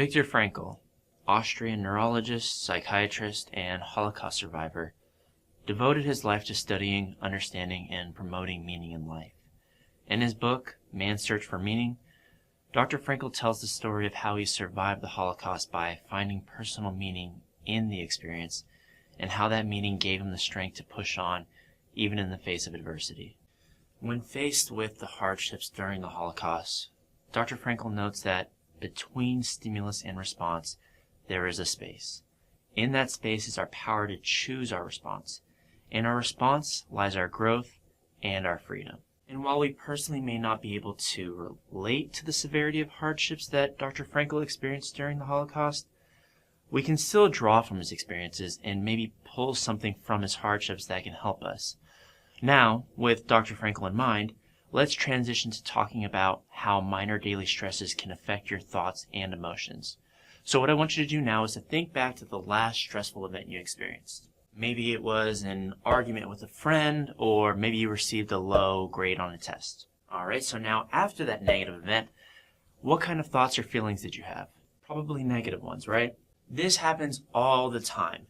Viktor Frankl, Austrian neurologist, psychiatrist, and Holocaust survivor, devoted his life to studying, understanding, and promoting meaning in life. In his book, Man's Search for Meaning, Dr. Frankl tells the story of how he survived the Holocaust by finding personal meaning in the experience and how that meaning gave him the strength to push on even in the face of adversity. When faced with the hardships during the Holocaust, Dr. Frankl notes that between stimulus and response, there is a space. In that space is our power to choose our response. In our response lies our growth and our freedom. And while we personally may not be able to relate to the severity of hardships that Dr. Frankl experienced during the Holocaust, we can still draw from his experiences and maybe pull something from his hardships that can help us. Now, with Dr. Frankl in mind, let's transition to talking about how minor daily stresses can affect your thoughts and emotions. So what I want you to do now is to think back to the last stressful event you experienced. Maybe it was an argument with a friend, or maybe you received a low grade on a test. Alright, so now after that negative event, what kind of thoughts or feelings did you have? Probably negative ones, right? This happens all the time.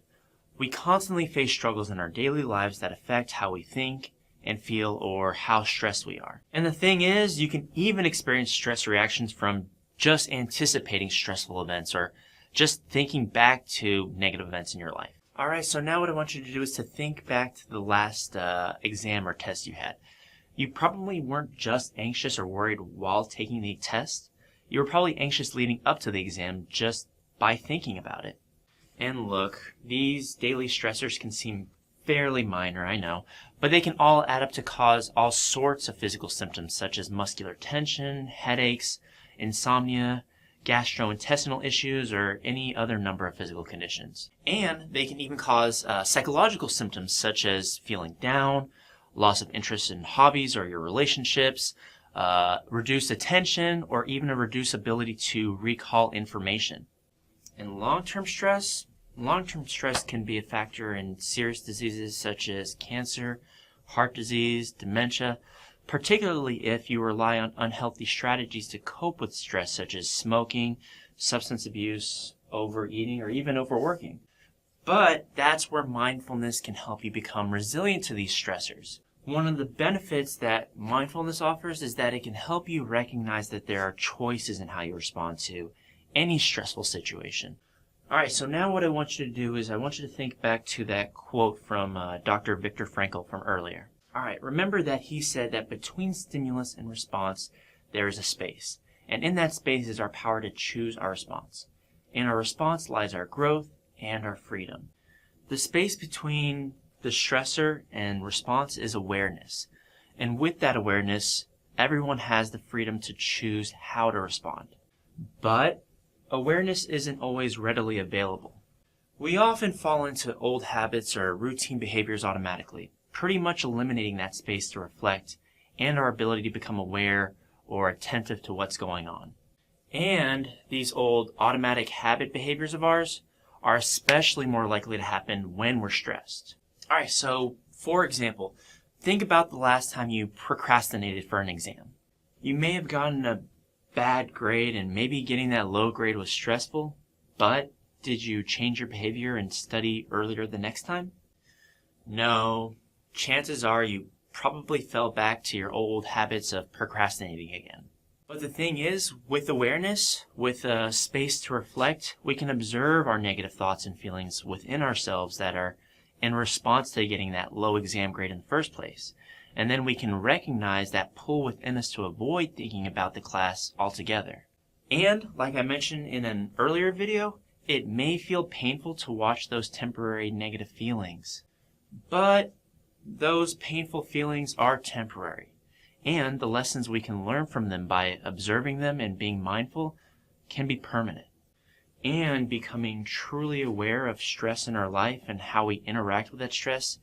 We constantly face struggles in our daily lives that affect how we think and feel or how stressed we are. And the thing is, you can even experience stress reactions from just anticipating stressful events or just thinking back to negative events in your life. Alright, so now what I want you to do is to think back to the last exam or test you had. You probably weren't just anxious or worried while taking the test. You were probably anxious leading up to the exam just by thinking about it. And look, these daily stressors can seem fairly minor, I know, but they can all add up to cause all sorts of physical symptoms such as muscular tension, headaches, insomnia, gastrointestinal issues, or any other number of physical conditions. And they can even cause psychological symptoms such as feeling down, loss of interest in hobbies or your relationships, reduced attention, or even a reduced ability to recall information. And long-term stress can be a factor in serious diseases such as cancer, heart disease, dementia, particularly if you rely on unhealthy strategies to cope with stress such as smoking, substance abuse, overeating, or even overworking. But that's where mindfulness can help you become resilient to these stressors. One of the benefits that mindfulness offers is that it can help you recognize that there are choices in how you respond to any stressful situation. Alright, so now what I want you to do is I want you to think back to that quote from Dr. Viktor Frankl from earlier. Alright, remember that he said that between stimulus and response, there is a space. And in that space is our power to choose our response. In our response lies our growth and our freedom. The space between the stressor and response is awareness. And with that awareness, everyone has the freedom to choose how to respond. But awareness isn't always readily available. We often fall into old habits or routine behaviors automatically, pretty much eliminating that space to reflect and our ability to become aware or attentive to what's going on. And these old automatic habit behaviors of ours are especially more likely to happen when we're stressed. Alright, so for example, think about the last time you procrastinated for an exam. You may have gotten a bad grade and maybe getting that low grade was stressful, but did you change your behavior and study earlier the next time? No. Chances are you probably fell back to your old habits of procrastinating again. But the thing is, with awareness, with a space to reflect, we can observe our negative thoughts and feelings within ourselves that are in response to getting that low exam grade in the first place. And then we can recognize that pull within us to avoid thinking about the class altogether. And, like I mentioned in an earlier video, it may feel painful to watch those temporary negative feelings. But those painful feelings are temporary. And the lessons we can learn from them by observing them and being mindful can be permanent. And becoming truly aware of stress in our life and how we interact with that stress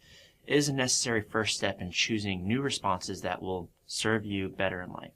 is a necessary first step in choosing new responses that will serve you better in life.